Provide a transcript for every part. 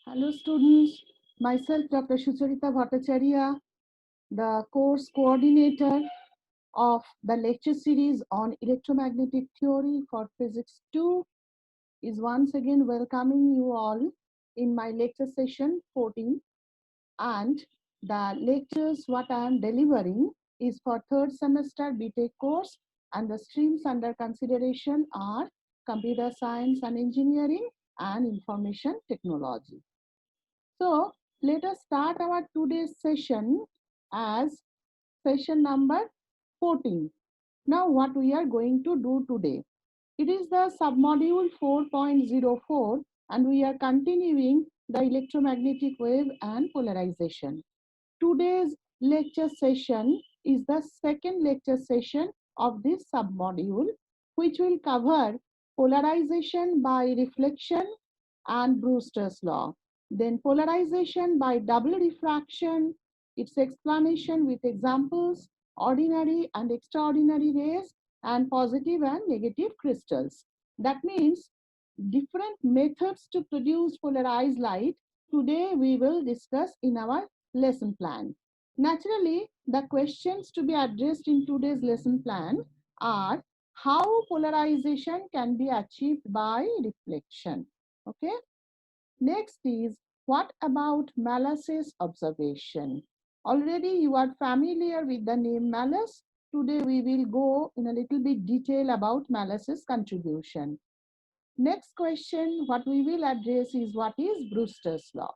Hello students, myself Dr. Shucharita Bhattacharya, the course coordinator of the lecture series on electromagnetic theory for physics 2 is once again welcoming you all in my lecture session 14, and the lectures what I am delivering is for third semester BTech course, and the streams under consideration are computer science and engineering and information technology. So let us start our today's session as session number 14. Now what we are going to do today? It is the submodule 4.04 and we are continuing the electromagnetic wave and polarization. Today's lecture session is the second lecture session of this submodule, which will cover polarization by reflection and Brewster's law. Then polarization by double diffraction, its explanation with examples, ordinary and extraordinary rays, and positive and negative crystals. That means different methods to produce polarized light. Today we will discuss in our lesson plan. Naturally, the questions to be addressed in today's lesson plan are how polarization can be achieved by reflection. Okay. Next is what about Malus's observation? Already you are familiar with the name Malus. Today we will go in a little bit detail about Malus's contribution. Next question, what we will address is what is Brewster's law.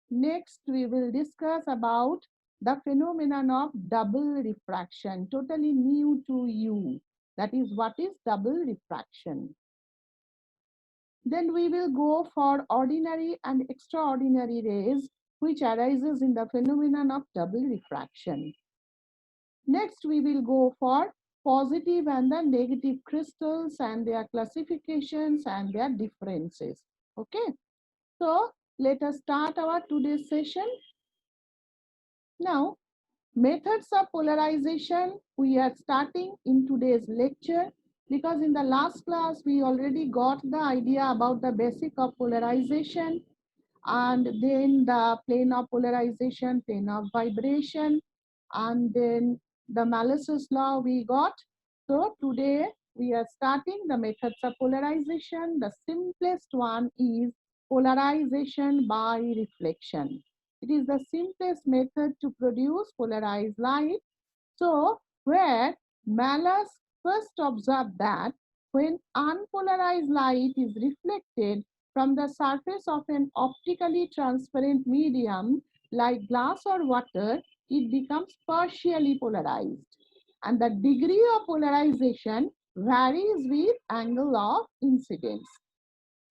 Next, we will discuss about the phenomenon of double refraction, totally new to you. That is, what is double refraction? Then we will go for ordinary and extraordinary rays, which arises in the phenomenon of double refraction. Next, we will go for positive and the negative crystals and their classifications and their differences. Okay. So let us start our today's session. Now, methods of polarization we are starting in today's lecture, because in the last class we already got the idea about the basic of polarization, and then the plane of polarization, plane of vibration, and then the Malus's law we got. So today we are starting the methods of polarization. The simplest one is polarization by reflection. It is the simplest method to produce polarized light. So where Malus first observed that when unpolarized light is reflected from the surface of an optically transparent medium like glass or water, it becomes partially polarized. And the degree of polarization varies with angle of incidence.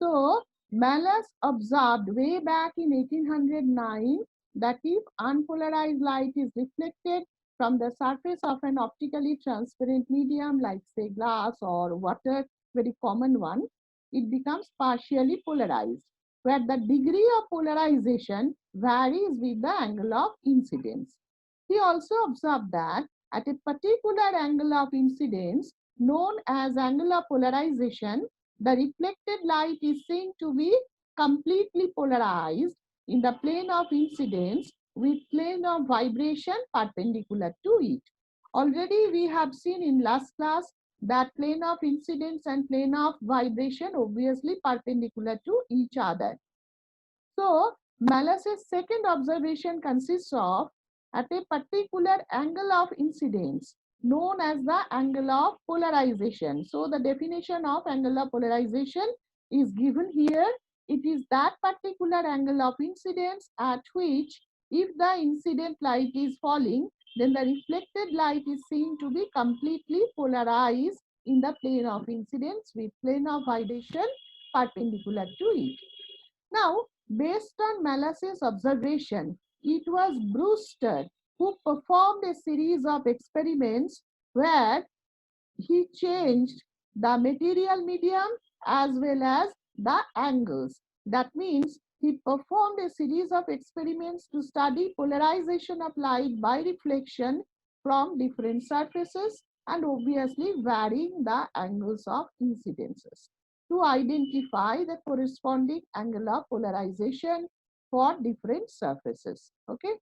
So Malus observed way back in 1809 that if unpolarized light is reflected from the surface of an optically transparent medium like say glass or water, very common one, it becomes partially polarized, where the degree of polarization varies with the angle of incidence. He also observed that at a particular angle of incidence known as angle of polarization, the reflected light is seen to be completely polarized in the plane of incidence with plane of vibration perpendicular to it. Already we have seen in last class that plane of incidence and plane of vibration obviously perpendicular to each other. So Malus's second observation consists of at a particular angle of incidence known as the angle of polarization. So the definition of angle of polarization is given here. It is that particular angle of incidence at which if the incident light is falling, then the reflected light is seen to be completely polarized in the plane of incidence with plane of vibration perpendicular to it. Now, based on Malus's observation, it was Brewster who performed a series of experiments where he changed the material medium as well as the angles. That means he performed a series of experiments to study polarization of light by reflection from different surfaces and obviously varying the angles of incidences. to identify the corresponding angle of polarization for different surfaces. Okay.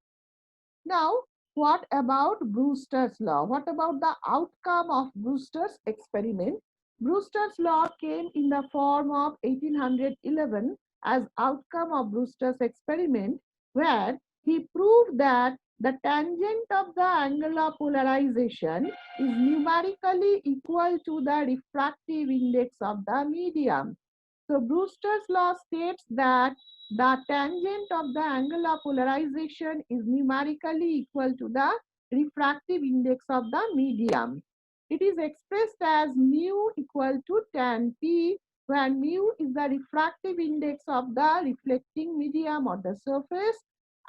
Now, what about Brewster's law? What about the outcome of Brewster's experiment? Brewster's law came in the form of 1811 as outcome of Brewster's experiment, where he proved that the tangent of the angle of polarization is numerically equal to the refractive index of the medium. So Brewster's law states that the tangent of the angle of polarization is numerically equal to the refractive index of the medium. It is expressed as mu equal to tan P, where mu is the refractive index of the reflecting medium or the surface,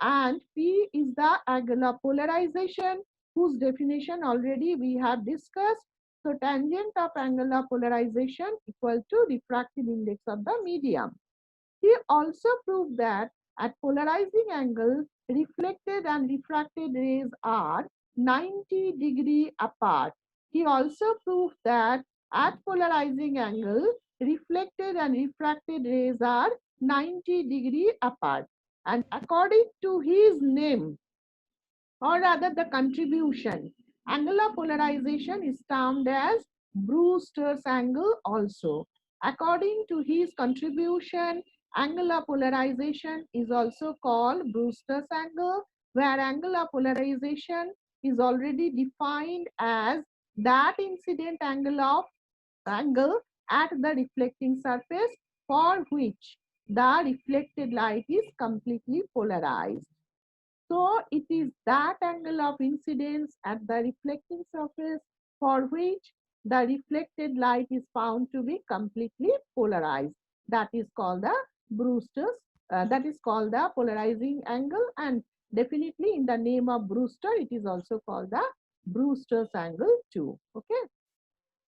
and P is the angle of polarization, whose definition already we have discussed. So tangent of angle of polarization equal to refractive index of the medium. He also proved that at polarizing angle, reflected and refracted rays are 90-degree apart. He also proved that at polarizing angle, reflected and refracted rays are 90-degree apart. And according to his name, or rather the contribution, angular polarization is termed as Brewster's angle also. According to his contribution, angular polarization is also called Brewster's angle, where angular polarization is already defined as that incident angle at the reflecting surface for which the reflected light is completely polarized. So it is that angle of incidence at the reflecting surface for which the reflected light is found to be completely polarized. That is called the that is called the polarizing angle, and definitely in the name of Brewster, it is also called the Brewster's angle too. Okay.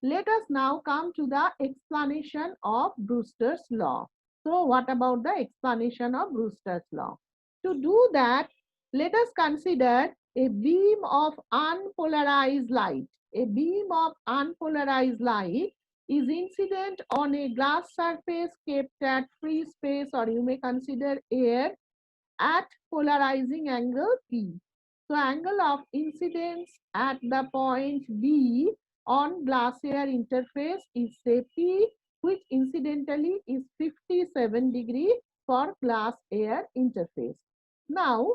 Let us now come to the explanation of Brewster's law. So what about the explanation of Brewster's law? To do that, let us consider a beam of unpolarized light. A beam of unpolarized light is incident on a glass surface kept at free space, or you may consider air, at polarizing angle P. So angle of incidence at the point B on glass air interface is say P, which incidentally is 57-degree for glass air interface. Now,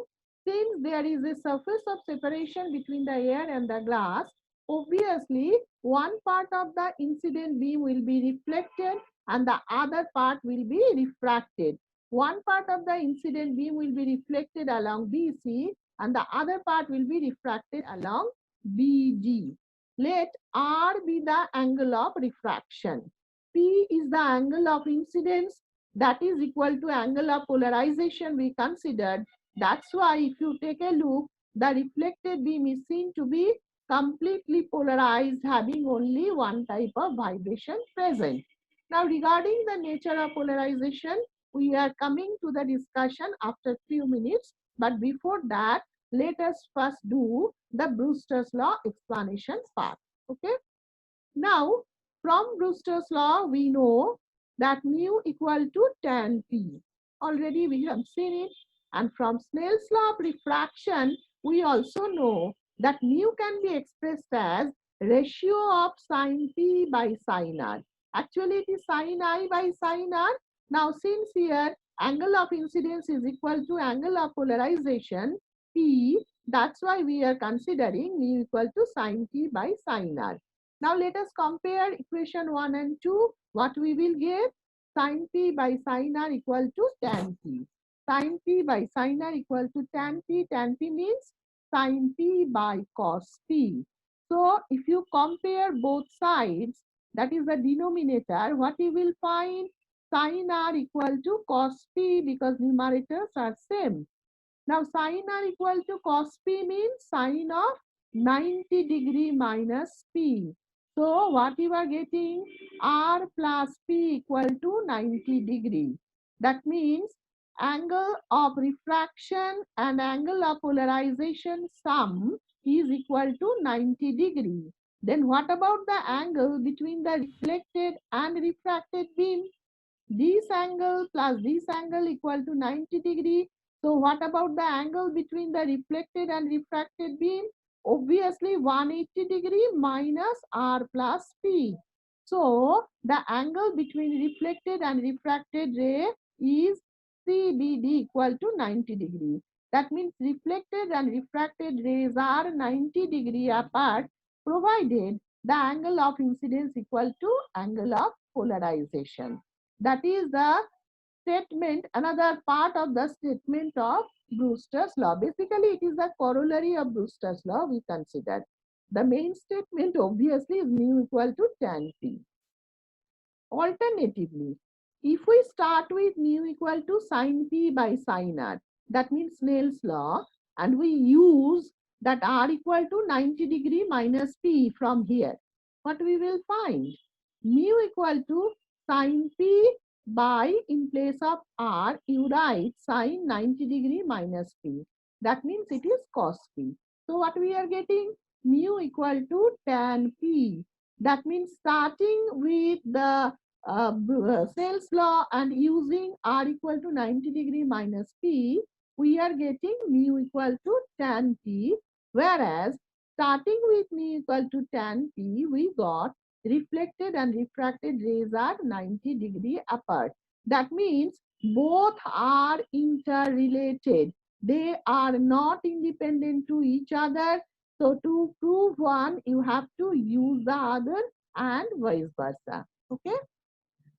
since there is a surface of separation between the air and the glass, obviously one part of the incident beam will be reflected and the other part will be refracted. One part of the incident beam will be reflected along BC and the other part will be refracted along BD. Let R be the angle of refraction. P is the angle of incidence, that is equal to angle of polarization we considered. That's why if you take a look, the reflected beam is seen to be completely polarized, having only one type of vibration present. Now regarding the nature of polarization, we are coming to the discussion after few minutes, but before that, let us first do the Brewster's law explanation part. Okay. Now, from Brewster's law, we know that mu equal to tan P. Already we have seen it. And from Snell's law of refraction, we also know that mu can be expressed as ratio of sin P by sin R. Actually, it is sin I by sin R. Now, since here angle of incidence is equal to angle of polarization, P, that's why we are considering mu equal to sin P by sin R. Now let us compare equation 1 and 2. What we will get? Sin P by sin R equal to tan P. Sin P by sin R equal to tan P. Tan P means sin P by cos P. So if you compare both sides, that is the denominator, what you will find? Sin R equal to cos P, because numerators are same. Now sin R equal to cos P means sin of 90-degree minus P. So what you are getting? R plus P equal to 90-degree. That means angle of refraction and angle of polarization sum is equal to 90-degree. Then what about the angle between the reflected and refracted beam? This angle plus this angle equal to 90 degree. So what about the angle between the reflected and refracted beam? Obviously 180 degree minus R plus P. So the angle between reflected and refracted ray is CBD equal to 90 degree. That means reflected and refracted rays are 90 degree apart, provided the angle of incidence equal to angle of polarization. That is the statement, another part of the statement of Brewster's law. Basically, it is the corollary of Brewster's law we consider. The main statement obviously is mu equal to tan P. Alternatively, if we start with mu equal to sin P by sin R, that means Snell's law, and we use that R equal to 90 degree minus P from here, what we will find? Mu equal to sin P by, in place of R, you write sin 90 degree minus P. That means it is cos P. So what we are getting? Mu equal to tan P. That means starting with the Snell's law and using R equal to 90 degree minus P, we are getting mu equal to tan P, whereas starting with mu equal to tan P, we got reflected and refracted rays are 90 degree apart. That means both are interrelated. They are not independent to each other. So to prove one, you have to use the other and vice versa. Okay.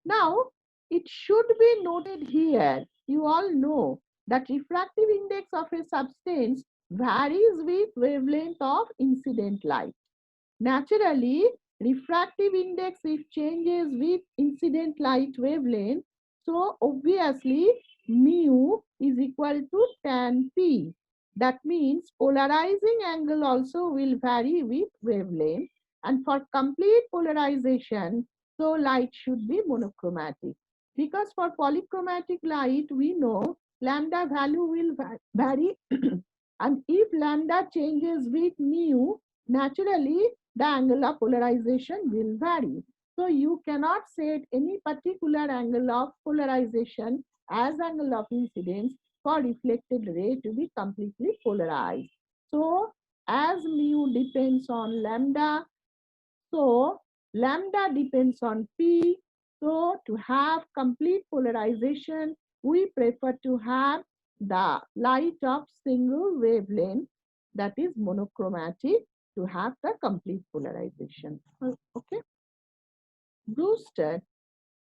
Now, it should be noted here, you all know that refractive index of a substance varies with wavelength of incident light. Naturally, refractive index if changes with incident light wavelength, so obviously mu is equal to tan P. That means polarizing angle also will vary with wavelength, and for complete polarization, so light should be monochromatic. Because for polychromatic light, we know lambda value will vary and if lambda changes with mu, naturally the angle of polarization will vary. So you cannot set any particular angle of polarization as angle of incidence for reflected ray to be completely polarized. So as mu depends on lambda, so lambda depends on P. So to have complete polarization, we prefer to have the light of single wavelength, that is monochromatic, to have the complete polarization. Okay. Brewster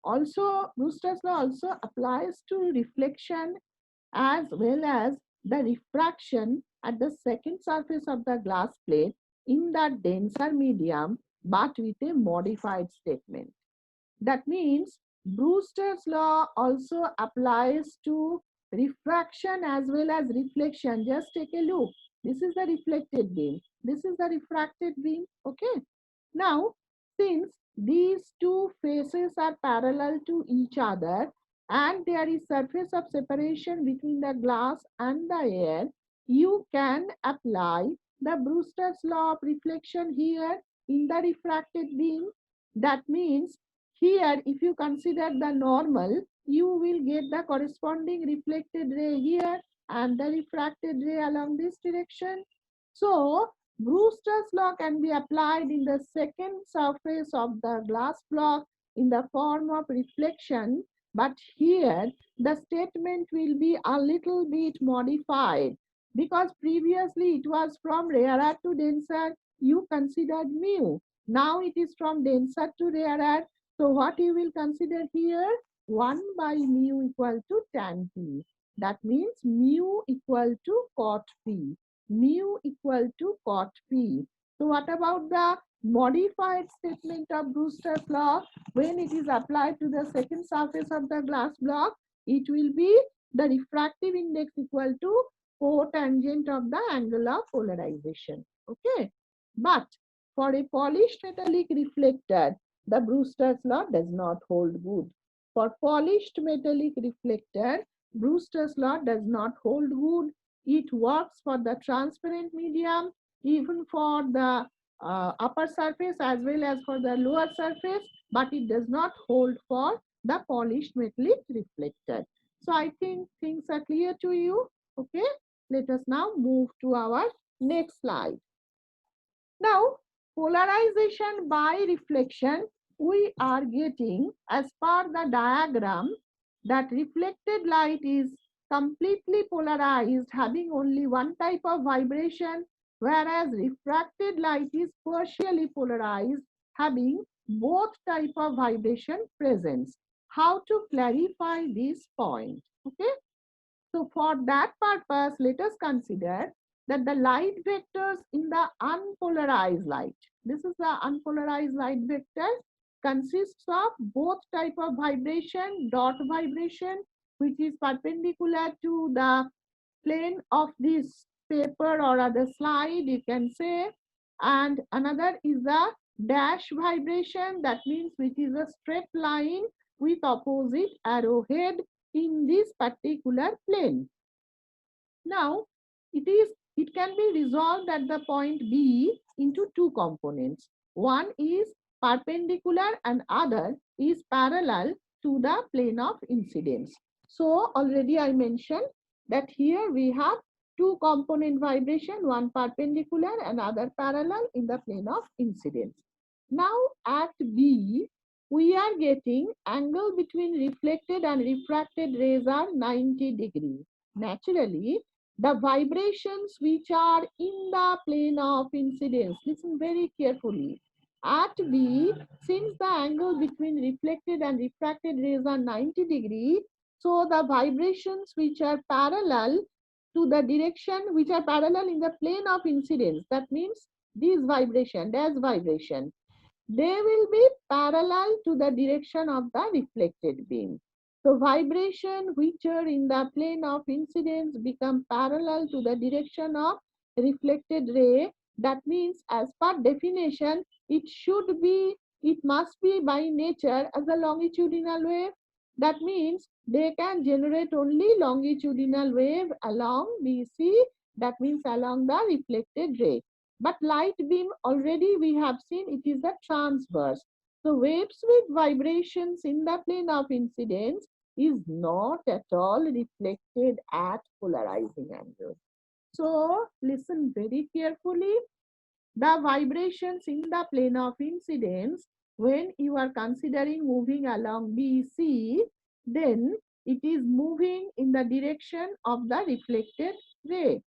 Brewster's law also applies to reflection as well as the refraction at the second surface of the glass plate in the denser medium, but with a modified statement. That means Brewster's law also applies to refraction as well as reflection. Just take a look. This is the reflected beam. This is the refracted beam. Okay. Now, since these two faces are parallel to each other and there is surface of separation between the glass and the air, you can apply the Brewster's law of reflection here in the refracted beam. That means here, if you consider the normal, you will get the corresponding reflected ray here and the refracted ray along this direction. So, Brewster's law can be applied in the second surface of the glass block in the form of reflection, but here the statement will be a little bit modified because previously it was from rarer to denser, you considered mu. Now it is from denser to rarer. So what you will consider here? 1 by mu equal to tan P. That means mu equal to cot P. Mu equal to cot P. So what about the modified statement of Brewster's law? When it is applied to the second surface of the glass block, it will be the refractive index equal to cotangent of the angle of polarization. Okay. But for a polished metallic reflector, the Brewster's law does not hold good. For polished metallic reflector, Brewster's law does not hold good. It works for the transparent medium, even for the upper surface as well as for the lower surface, but it does not hold for the polished metallic reflector. So I think things are clear to you. Okay, let us now move to our next slide. Now, polarization by reflection, we are getting as per the diagram that reflected light is completely polarized, having only one type of vibration, whereas refracted light is partially polarized, having both type of vibration presence. How to clarify this point? Okay. So for that purpose, let us consider that the light vectors in the unpolarized light, this is the unpolarized light vector, consists of both type of vibration, dot vibration, which is perpendicular to the plane of this paper or other slide, you can say, and another is the dash vibration, that means which is a straight line with opposite arrowhead in this particular plane. Now, it can be resolved at the point B into two components. One is perpendicular and other is parallel to the plane of incidence. So already I mentioned that here we have two component vibration, one perpendicular and other parallel in the plane of incidence. Now at B, we are getting angle between reflected and refracted rays are 90 degrees. Naturally, the vibrations which are in the plane of incidence, listen very carefully. At B, since the angle between reflected and refracted rays are 90 degrees, so the vibrations which are parallel to the direction, which are parallel in the plane of incidence, that means this vibration, dash vibration, they will be parallel to the direction of the reflected beam. So vibration which are in the plane of incidence become parallel to the direction of reflected ray. That means as per definition, it must be by nature as a longitudinal wave. That means they can generate only longitudinal wave along BC, that means along the reflected ray. But light beam already we have seen it is a transverse. So waves with vibrations in the plane of incidence is not at all reflected at polarizing angle. So listen very carefully. The vibrations in the plane of incidence, when you are considering moving along BC, then it is moving in the direction of the reflected ray.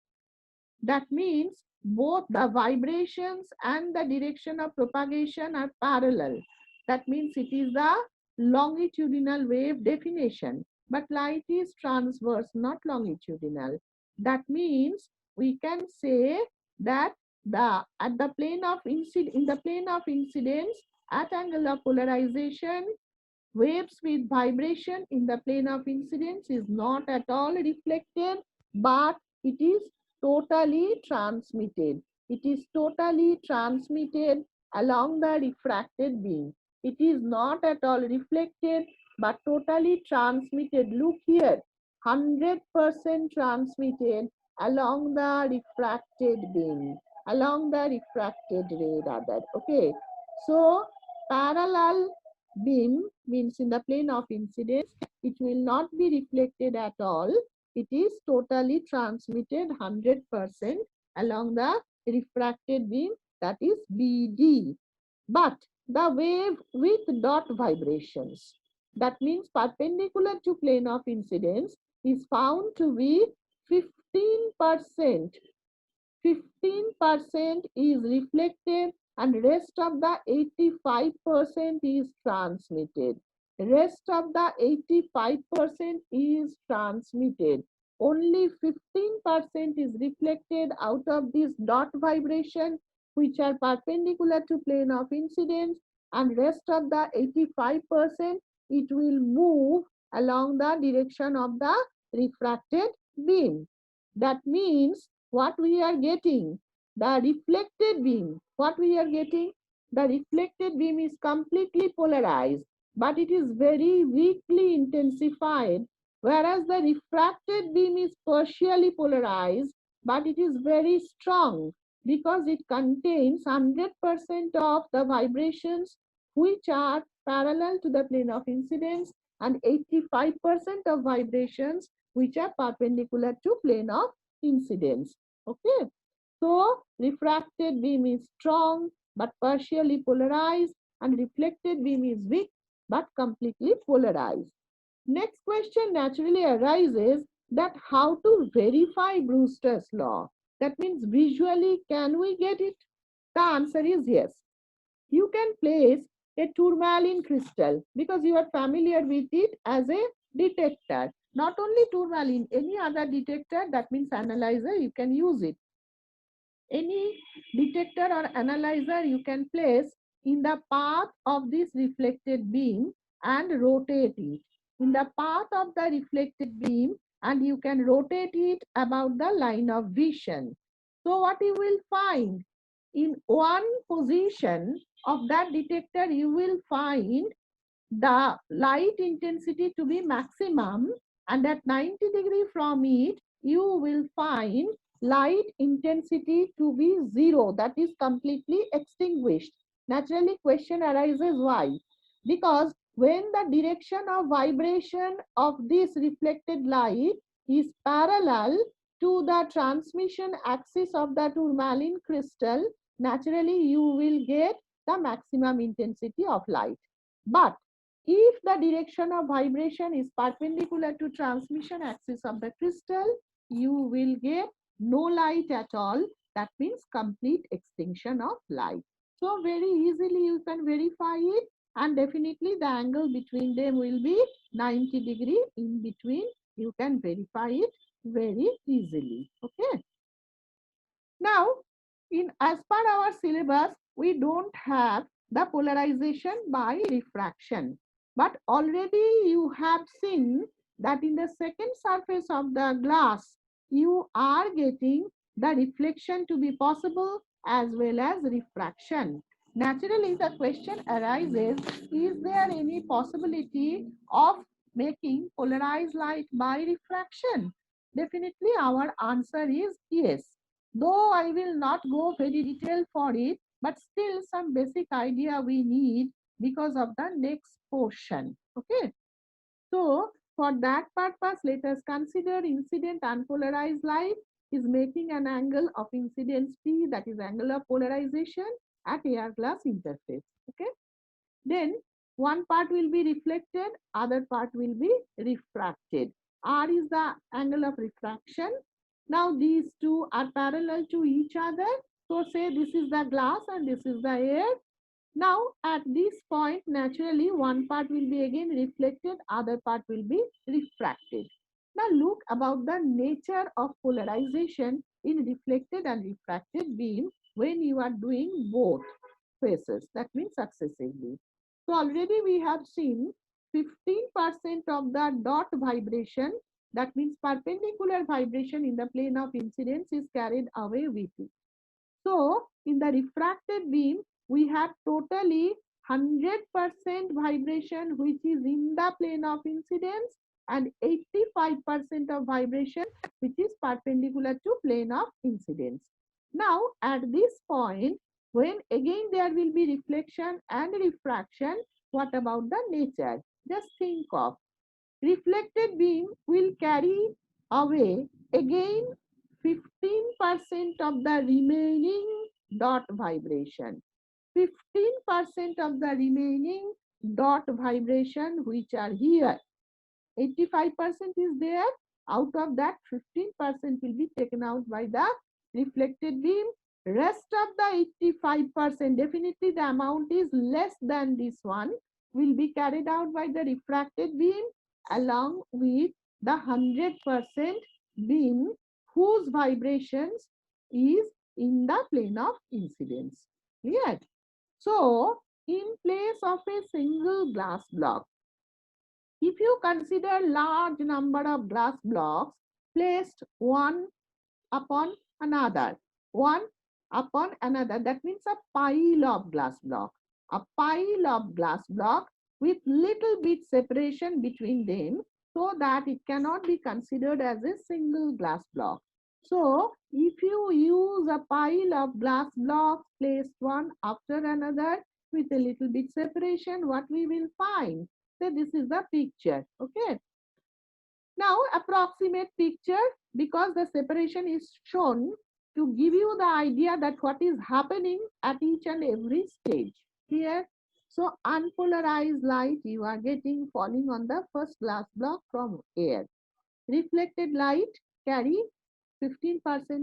That means both the vibrations and the direction of propagation are parallel. That means it is the longitudinal wave definition, but light is transverse, not longitudinal. That means we can say that at the plane of in the plane of incidence at angle of polarization, waves with vibration in the plane of incidence is not at all reflected, but it is totally transmitted. It is totally transmitted along the refracted beam. It is not at all reflected, but totally transmitted. Look here, 100% transmitted along the refracted beam, along the refracted ray rather. Okay, so parallel beam means in the plane of incidence, it will not be reflected at all. It is totally transmitted 100% along the refracted beam, that is BD. But the wave with dot vibrations, that means perpendicular to plane of incidence, is found to be 15%. 15% is reflected and rest of the 85% is transmitted. Rest of the 85% is transmitted. Only 15% is reflected out of this dot vibration which are perpendicular to plane of incidence, and rest of the 85% it will move along the direction of the refracted beam. That means what we are getting, the reflected beam, what we are getting, the reflected beam is completely polarized, but it is very weakly intensified, whereas the refracted beam is partially polarized, but it is very strong. because it contains 100% of the vibrations which are parallel to the plane of incidence and 85% of vibrations which are perpendicular to plane of incidence. Okay. So refracted beam is strong but partially polarized, and reflected beam is weak but completely polarized. Next question naturally arises that how to verify Brewster's law. That means visually, can we get it? The answer is yes. You can place a tourmaline crystal because you are familiar with it as a detector. Not only tourmaline, any other detector, that means analyzer, you can use it. Any detector or analyzer you can place in the path of this reflected beam and rotate it. In the path of the reflected beam, and you can rotate it about the line of vision. So what you will find? In one position of that detector, you will find the light intensity to be maximum, and at 90° from it you will find light intensity to be zero, that is completely extinguished. Naturally question arises why? Because when the direction of vibration of this reflected light is parallel to the transmission axis of the tourmaline crystal, naturally you will get the maximum intensity of light. But if the direction of vibration is perpendicular to transmission axis of the crystal, you will get no light at all. That means complete extinction of light. So very easily you can verify it, and definitely the angle between them will be 90° in between. You can verify it very easily. Okay. Now, in as per our syllabus, we don't have the polarization by refraction. But already you have seen that in the second surface of the glass, you are getting the reflection to be possible as well as refraction. Naturally, the question arises, is there any possibility of making polarized light by refraction? Definitely, our answer is yes. Though I will not go very detailed for it, but still some basic idea we need because of the next portion. Okay. So for that purpose, let us consider incident unpolarized light is making an angle of incidence P, that is angle of polarization at air glass interface. Okay. Then one part will be reflected, other part will be refracted. R is the angle of refraction. Now these two are parallel to each other. So say this is the glass and this is the air. Now at this point, naturally one part will be again reflected, other part will be refracted. Now look about the nature of polarization in reflected and refracted beam when you are doing both phases. That means successively. So already we have seen 15% of the dot vibration, that means perpendicular vibration in the plane of incidence, is carried away with it. So in the refracted beam, we have totally 100% vibration which is in the plane of incidence and 85% of vibration which is perpendicular to plane of incidence. Now at this point, when again there will be reflection and refraction, what about the nature? Just think of reflected beam will carry away again 15% of the remaining dot vibration. 15% of the remaining dot vibration which are here. 85% is there. Out of that, 15% will be taken out by the reflected beam. Rest of the 85%, definitely the amount is less than this one, will be carried out by the refracted beam along with the 100% beam whose vibrations is in the plane of incidence. Clear? So, in place of a single glass block, if you consider large number of glass blocks placed one upon another, one upon another, that means a pile of glass block. A pile of glass block with little bit separation between them so that it cannot be considered as a single glass block. So if you use a pile of glass blocks placed one after another with a little bit separation, what we will find? So this is the picture. Okay. Now approximate picture, because the separation is shown to give you the idea that what is happening at each and every stage. Here, so unpolarized light you are getting falling on the first glass block from air. Reflected light carry 15%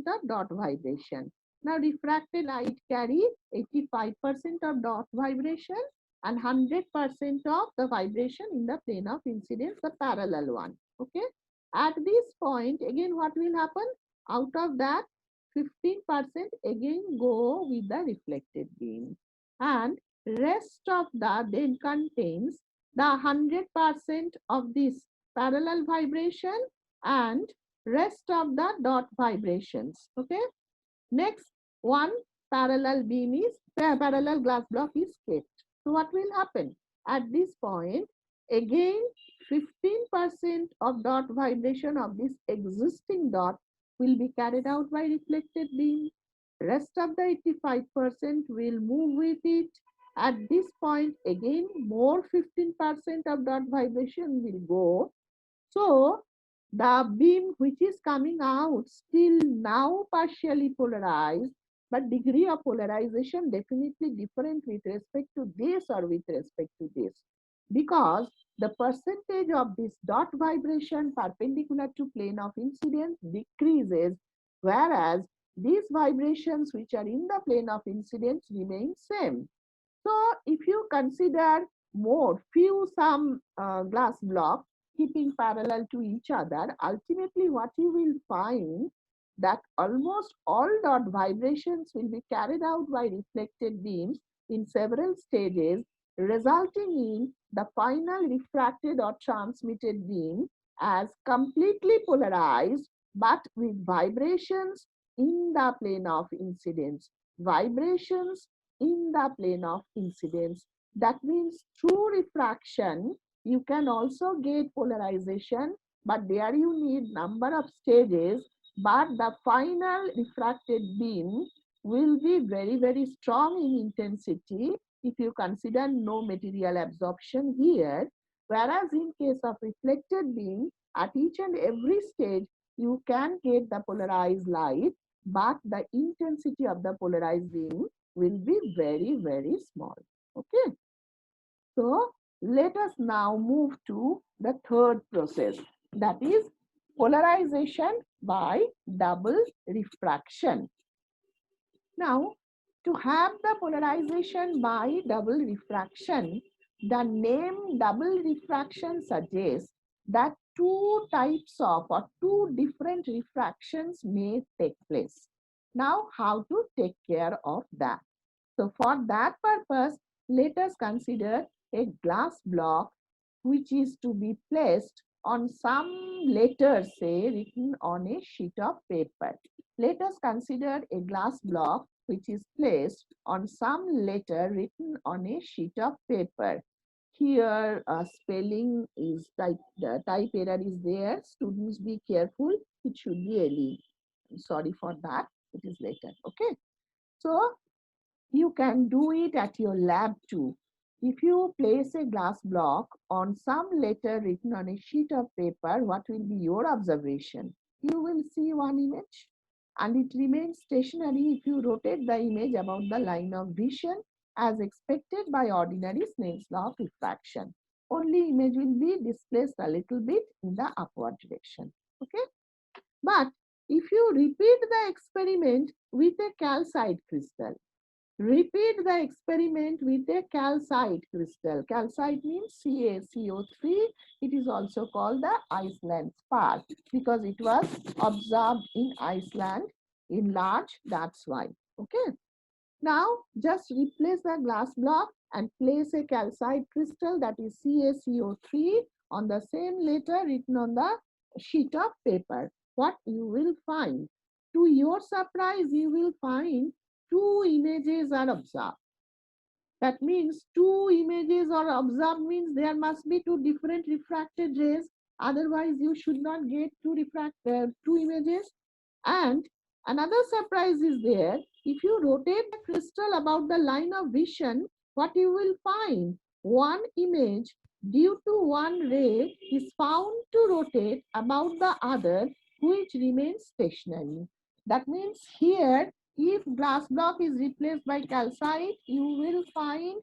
of dot vibration. Now refracted light carry 85% of dot vibration and 100% of the vibration in the plane of incidence, the parallel one. Okay. At this point, again, what will happen? Out of that, 15% again go with the reflected beam. And rest of the then contains the 100% of this parallel vibration and rest of the dot vibrations. Okay. Next one parallel beam is parallel glass block is kept. So what will happen? At this point, again 15% of dot vibration of this existing dot will be carried out by reflected beam. Rest of the 85% will move with it. At this point, again more 15% of dot vibration will go. So the beam which is coming out still now partially polarized, but degree of polarization definitely different with respect to this or with respect to this, because the percentage of this dot vibration perpendicular to plane of incidence decreases, whereas these vibrations which are in the plane of incidence remain same. So if you consider more few some glass blocks keeping parallel to each other, ultimately what you will find that almost all dot vibrations will be carried out by reflected beams in several stages, resulting in the final refracted or transmitted beam as completely polarized but with vibrations in the plane of incidence. Vibrations in the plane of incidence. That means through refraction, you can also get polarization, but there you need number of stages, but the final refracted beam will be very, very strong in intensity if you consider no material absorption here. Whereas in case of reflected beam, at each and every stage, you can get the polarized light, but the intensity of the polarized beam will be very, very small. Okay. So let us now move to the third process, that is polarization by double refraction. Now, to have the polarization by double refraction, the name double refraction suggests that two types of or two different refractions may take place. Now, how to take care of that? So for that purpose, let us consider a glass block which is to be placed on some letter, say, written on a sheet of paper. Let us consider a glass block which is placed on some letter written on a sheet of paper. Here, spelling is the type error is there. Students, be careful. It should be LE. Sorry for that. It is later. Okay. So you can do it at your lab too. If you place a glass block on some letter written on a sheet of paper, what will be your observation? You will see one image and it remains stationary if you rotate the image about the line of vision as expected by ordinary Snell's law of refraction. Only image will be displaced a little bit in the upward direction. Okay? But if you repeat the experiment with a calcite crystal, repeat the experiment with a calcite crystal. Calcite means CaCO3. It is also called the Iceland spark because it was observed in Iceland in large, that's why. Okay. Now just replace the glass block and place a calcite crystal, that is CaCO3, on the same letter written on the sheet of paper. What you will find? To your surprise, you will find two images are observed. That means two images are observed means there must be two different refracted rays. Otherwise, you should not get two images. And another surprise is there. If you rotate the crystal about the line of vision, what you will find? One image due to one ray is found to rotate about the other, which remains stationary. That means here, if glass block is replaced by calcite, you will find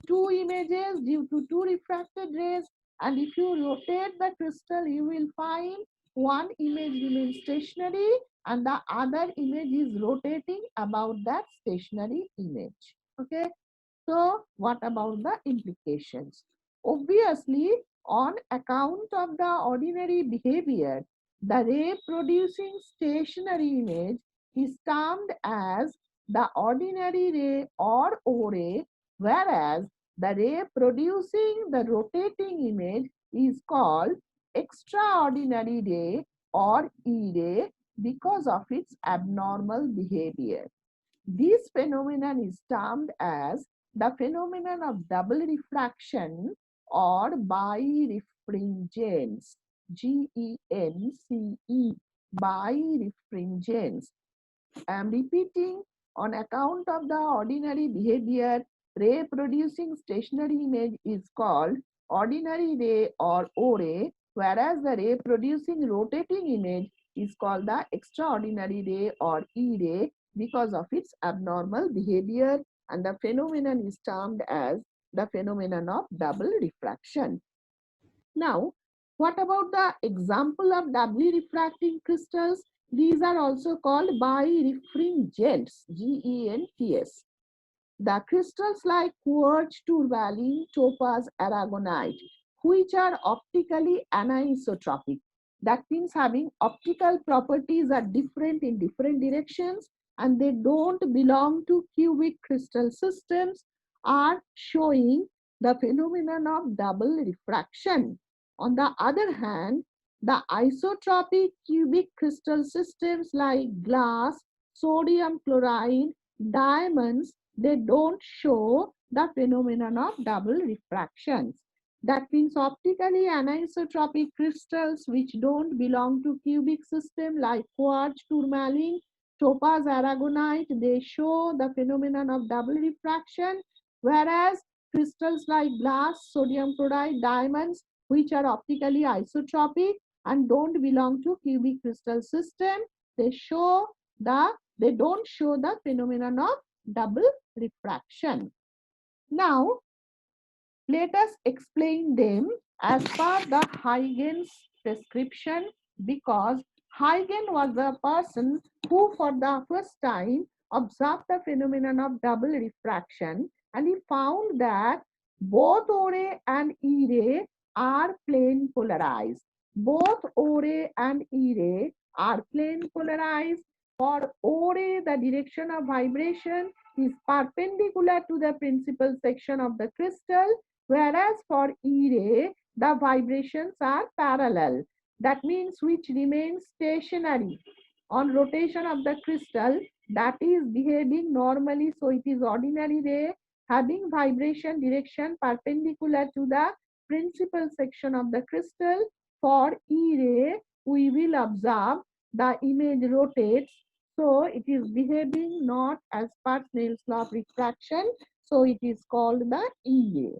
two images due to two refracted rays. And if you rotate the crystal, you will find one image remains stationary and the other image is rotating about that stationary image. Okay. So what about the implications? Obviously, on account of the ordinary behavior, the ray producing stationary image is termed as the ordinary ray or O ray, whereas the ray producing the rotating image is called extraordinary ray or E ray because of its abnormal behavior. This phenomenon is termed as the phenomenon of double refraction or birefringence. Gence, birefringence. I am repeating, on account of the ordinary behavior, ray producing stationary image is called ordinary ray or O ray, whereas the ray producing rotating image is called the extraordinary ray or E ray because of its abnormal behavior, and the phenomenon is termed as the phenomenon of double refraction. Now, what about the example of doubly refracting crystals? These are also called birefringents, Gents. The crystals like quartz, tourmaline, topaz, aragonite, which are optically anisotropic. That means having optical properties are different in different directions and they don't belong to cubic crystal systems, are showing the phenomenon of double refraction. On the other hand, the isotropic cubic crystal systems like glass, sodium chloride, diamonds, they don't show the phenomenon of double refractions. That means optically anisotropic crystals which don't belong to cubic system like quartz, tourmaline, topaz, aragonite, they show the phenomenon of double refraction, whereas crystals like glass, sodium chloride, diamonds, which are optically isotropic and don't belong to cubic crystal system, they show they don't show the phenomenon of double refraction. Now, let us explain them as per the Huygens prescription, because Huygens was the person who for the first time observed the phenomenon of double refraction, and he found that both O ray and E ray are plane polarized. Both O ray and E ray are plane polarized. For O ray, the direction of vibration is perpendicular to the principal section of the crystal, whereas for E ray, the vibrations are parallel. That means which remains stationary on rotation of the crystal, that is behaving normally. So it is ordinary ray having vibration direction perpendicular to the principal section of the crystal. For E ray, we will observe the image rotates. So it is behaving not as per Snell's law of refraction. So it is called the E ray.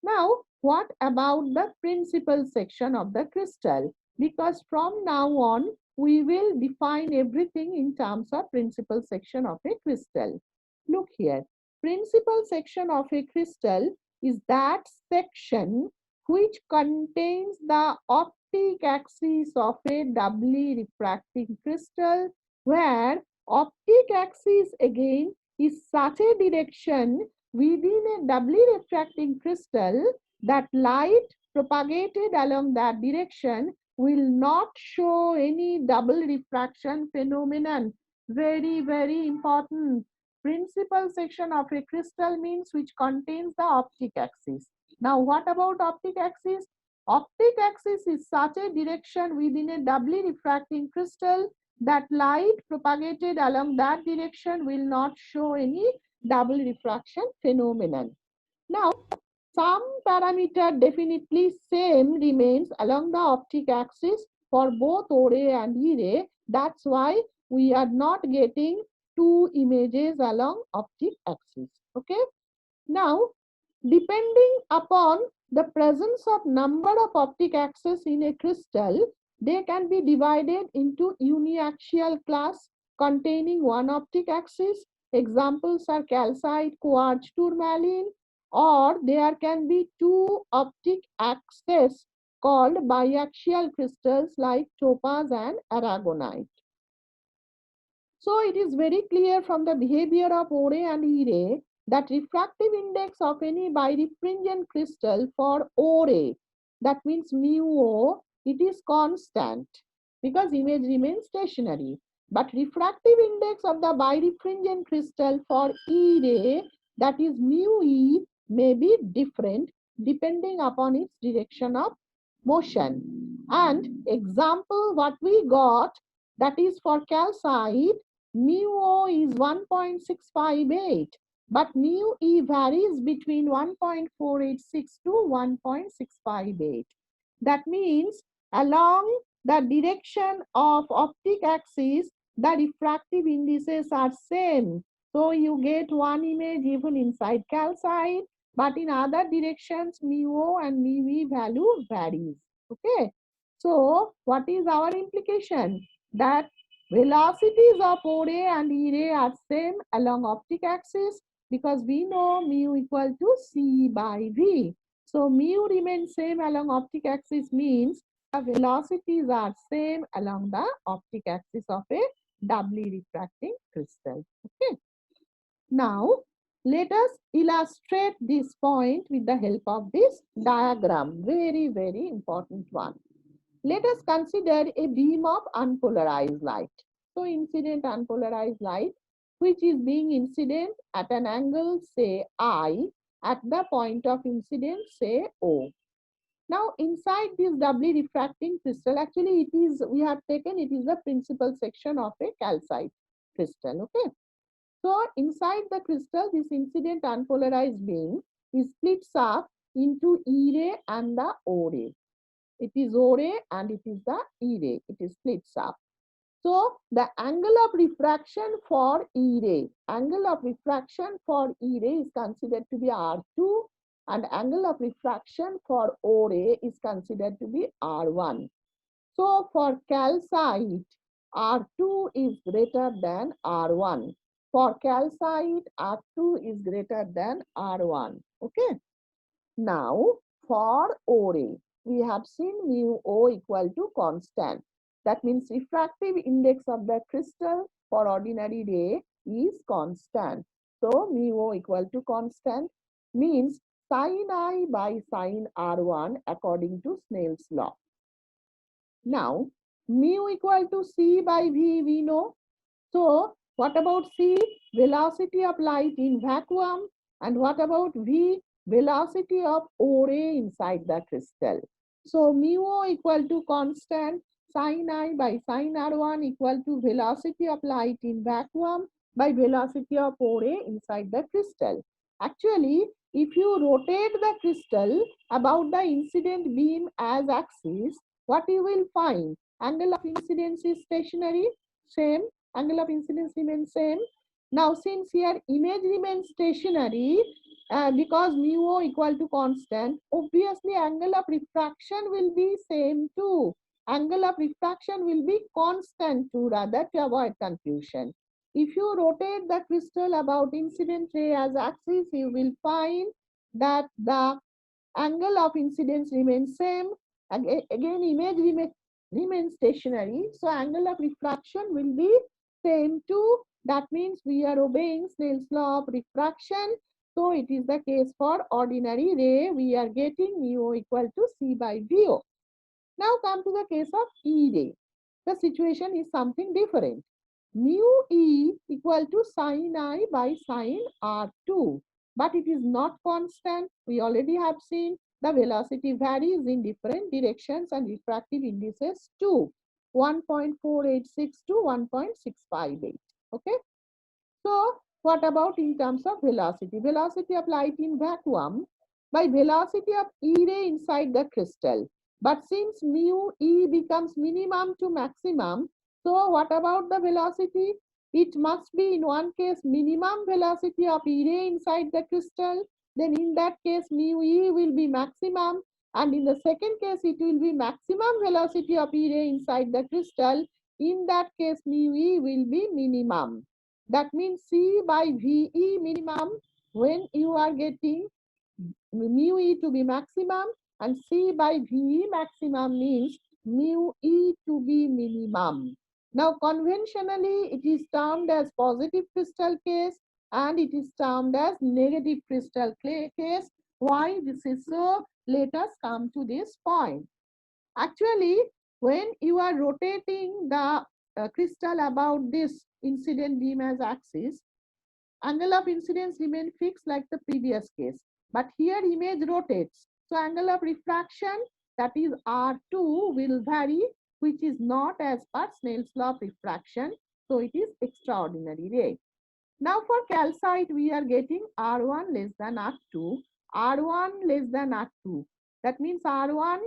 Now, what about the principal section of the crystal? Because from now on, we will define everything in terms of principal section of a crystal. Look here. Principal section of a crystal is that section which contains the optic axis of a doubly refracting crystal, where optic axis again is such a direction within a doubly refracting crystal that light propagated along that direction will not show any double refraction phenomenon. Very, very important. Principal section of a crystal means which contains the optic axis. Now, what about optic axis? Optic axis is such a direction within a doubly refracting crystal that light propagated along that direction will not show any double refraction phenomenon. Now, some parameter definitely same remains along the optic axis for both O ray and E ray. That's why we are not getting two images along optic axis. Okay. Now, depending upon the presence of number of optic axes in a crystal, they can be divided into uniaxial class containing one optic axis. Examples are calcite, quartz, tourmaline, or there can be two optic axes called biaxial crystals like topaz and aragonite. So it is very clear from the behavior of O ray and E ray that refractive index of any birefringent crystal for O ray, that means mu O, it is constant because image remains stationary. But refractive index of the birefringent crystal for E ray, that is mu E, may be different depending upon its direction of motion. And example what we got, that is for calcite, mu O is 1.658, but mu E varies between 1.486 to 1.658. That means along the direction of optic axis, the refractive indices are same. So you get one image even inside calcite, but in other directions, mu O and mu E value varies. Okay. So what is our implication? That velocities of O ray and E ray are same along optic axis because we know mu equal to C by V. So mu remains same along optic axis means the velocities are same along the optic axis of a doubly refracting crystal. Okay. Now let us illustrate this point with the help of this diagram. Very, very important one. Let us consider a beam of unpolarized light. So incident unpolarized light, which is being incident at an angle, say I, at the point of incidence, say O. Now inside this doubly refracting crystal, actually it is, we have taken, it is the principal section of a calcite crystal. Okay. So inside the crystal, this incident unpolarized beam is splits up into E ray and the O ray. It is O ray and it is the E ray. It is splits up. So the angle of refraction for E ray, angle of refraction for E ray is considered to be R2 and angle of refraction for O ray is considered to be R1. So for calcite, R2 is greater than R1. For calcite, R2 is greater than R1. Okay. Now, for O ray, we have seen mu O equal to constant. That means refractive index of the crystal for ordinary ray is constant. So, mu O equal to constant means sin I by sin R1 according to Snell's law. Now, mu equal to C by V, we know. So, what about C? Velocity of light in vacuum. And what about V? Velocity of O ray inside the crystal. So, mu O equal to constant, sin I by sin R1 equal to velocity of light in vacuum by velocity of O ray inside the crystal. Actually, if you rotate the crystal about the incident beam as axis, what you will find? Angle of incidence is stationary, same. Angle of incidence remains same. Now, since here image remains stationary, because mu O equal to constant, obviously angle of refraction will be same too. Angle of refraction will be constant too, rather to avoid confusion. If you rotate the crystal about incident ray as axis, you will find that the angle of incidence remains same. Again image remains stationary. So angle of refraction will be same too. That means we are obeying Snell's law of refraction. So it is the case for ordinary ray. We are getting mu O equal to C by VO. Now come to the case of E ray. The situation is something different. Mu E equal to sin I by sin R2. But it is not constant. We already have seen the velocity varies in different directions and refractive indices too. 1.486 to 1.658. Okay. So what about in terms of velocity? Velocity of light in vacuum by velocity of E ray inside the crystal. But since mu E becomes minimum to maximum, So what about the velocity? It must be in one case minimum velocity of E ray inside the crystal. Then in that case mu E will be maximum. And in the second case it will be maximum velocity of E ray inside the crystal. In that case mu E will be minimum. That means C by VE minimum when you are getting mu E to be maximum, and C by V maximum means mu E to be minimum. Now conventionally it is termed as positive crystal case and it is termed as negative crystal case. Why this is so? Let us come to this point. Actually, when you are rotating the crystal about this incident beam as axis, angle of incidence remain fixed like the previous case. But here image rotates. So angle of refraction, that is R2, will vary, which is not as per Snell's law of refraction. So it is extraordinary ray. Now for calcite, we are getting R1 less than R2, R1 less than R2. That means R1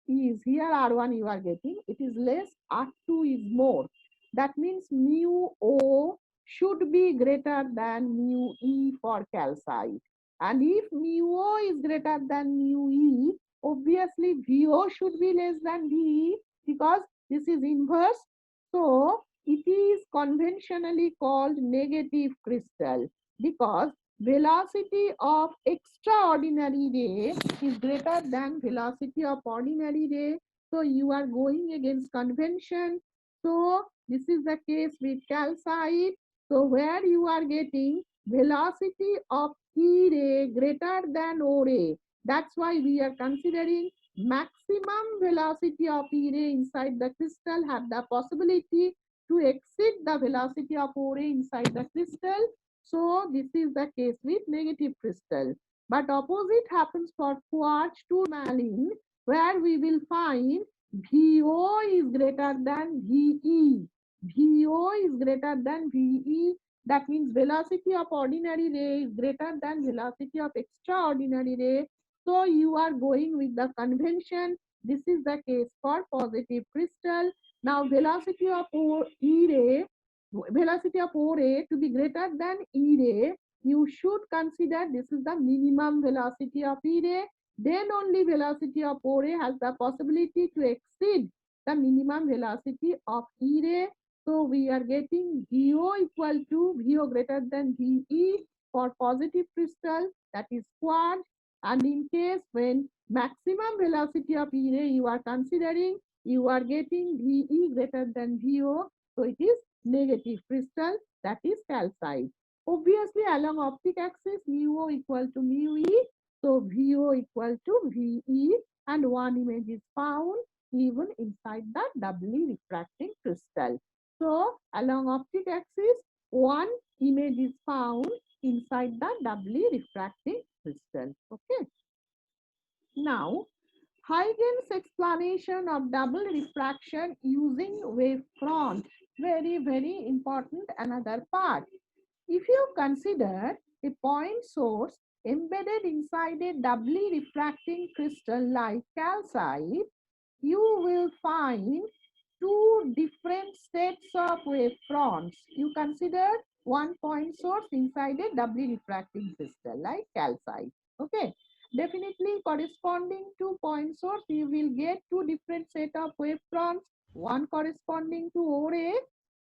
is here, R1 you are getting, it is less, R2 is more. That means mu O should be greater than mu E for calcite. And if mu O is greater than mu E, obviously VO should be less than VE because this is inverse. So it is conventionally called negative crystal because velocity of extraordinary ray is greater than velocity of ordinary ray. So you are going against convention. So this is the case with calcite. So where you are getting velocity of E ray greater than O ray. That's why we are considering maximum velocity of E ray inside the crystal have the possibility to exceed the velocity of O ray inside the crystal. So this is the case with negative crystal. But opposite happens for quartz tourmaline, where we will find VO is greater than VE. VO is greater than VE. That means velocity of ordinary ray is greater than velocity of extraordinary ray. So you are going with the convention. This is the case for positive crystal. Now velocity of E ray, velocity of O ray to be greater than E ray, you should consider this is the minimum velocity of E ray. Then only velocity of O ray has the possibility to exceed the minimum velocity of E ray. So we are getting VO equal to VO greater than VE for positive crystal, that is quartz. And in case when maximum velocity of E ray you are considering, you are getting VE greater than VO. So it is negative crystal, that is calcite. Obviously along optic axis mu O equal to mu E. So VO equal to VE and one image is found even inside the doubly refracting crystal. So along optic axis one image is found inside the doubly refracting crystal. Okay. Now Huygens explanation of double refraction using wavefront. Very, very important another part. If you consider a point source embedded inside a doubly refracting crystal like calcite, you will find two different sets of wavefronts. You consider one point source inside a doubly refracting crystal like calcite. Okay. Definitely corresponding to point source, you will get two different set of wavefronts. One corresponding to O ray,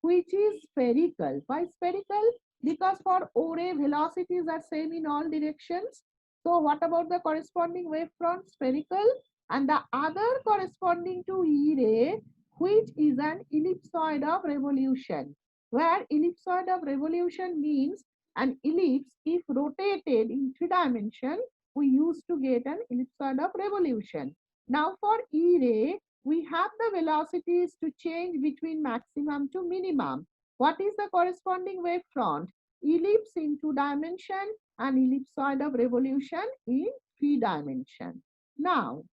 which is spherical. Why spherical? Because for O ray, velocities are same in all directions. So what about the corresponding wavefront? Spherical. And the other corresponding to E ray, which is an ellipsoid of revolution, where ellipsoid of revolution means an ellipse if rotated in 3 dimensions, we used to get an ellipsoid of revolution. Now for E ray, we have the velocities to change between maximum to minimum. What is the corresponding wavefront? Ellipse in 2 dimension and ellipsoid of revolution in 3 dimension. Now,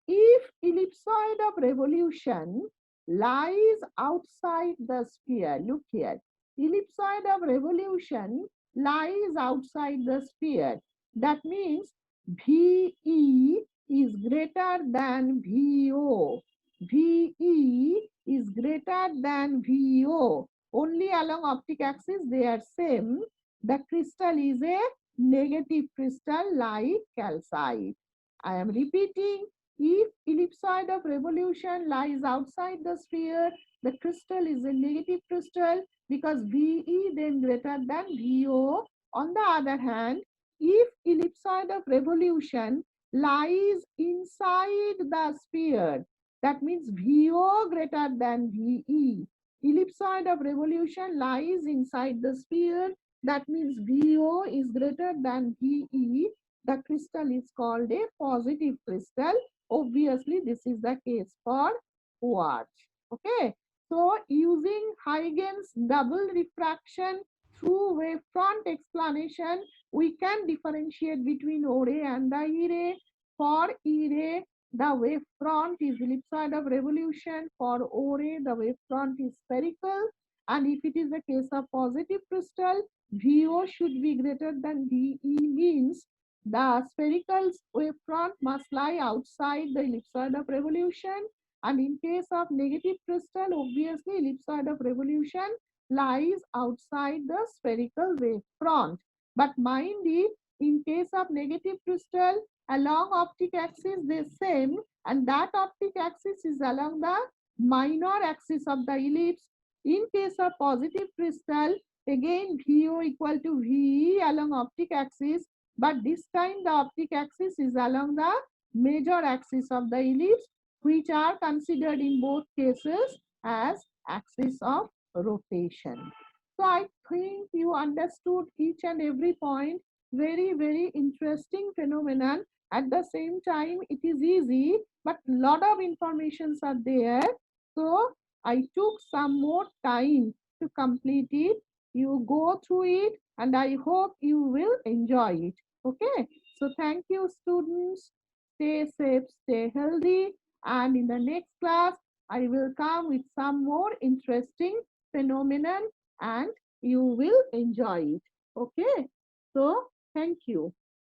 if ellipsoid of revolution lies outside the sphere, look here, ellipsoid of revolution lies outside the sphere. That means VE is greater than VO. VE is greater than VO. Only along optic axis they are same. The crystal is a negative crystal like calcite. I am repeating. If ellipsoid of revolution lies outside the sphere, the crystal is a negative crystal because VE then greater than VO. On the other hand, if ellipsoid of revolution lies inside the sphere, that means VO greater than VE. Ellipsoid of revolution lies inside the sphere, that means VO is greater than VE. The crystal is called a positive crystal. Obviously, this is the case for quartz. Okay. So, using Huygens double refraction through wavefront explanation, we can differentiate between O ray and the E ray. For E ray, the wavefront is ellipsoid of revolution. For O ray, the wavefront is spherical. And if it is the case of positive crystal, VO should be greater than VE, means the spherical wavefront must lie outside the ellipsoid of revolution. And in case of negative crystal, obviously ellipsoid of revolution lies outside the spherical wavefront. But mind it, in case of negative crystal, along optic axis they same, and that optic axis is along the minor axis of the ellipse. In case of positive crystal, again VO equal to VE along optic axis, but this time the optic axis is along the major axis of the ellipse, which are considered in both cases as axis of rotation. So I think you understood each and every point. Very, very interesting phenomenon. At the same time, it is easy, but lot of informations are there. So I took some more time to complete it. You go through it, and I hope you will enjoy it. Okay. So thank you, students. Stay safe, stay healthy. And in the next class, I will come with some more interesting phenomenon and you will enjoy it. Okay. So thank you.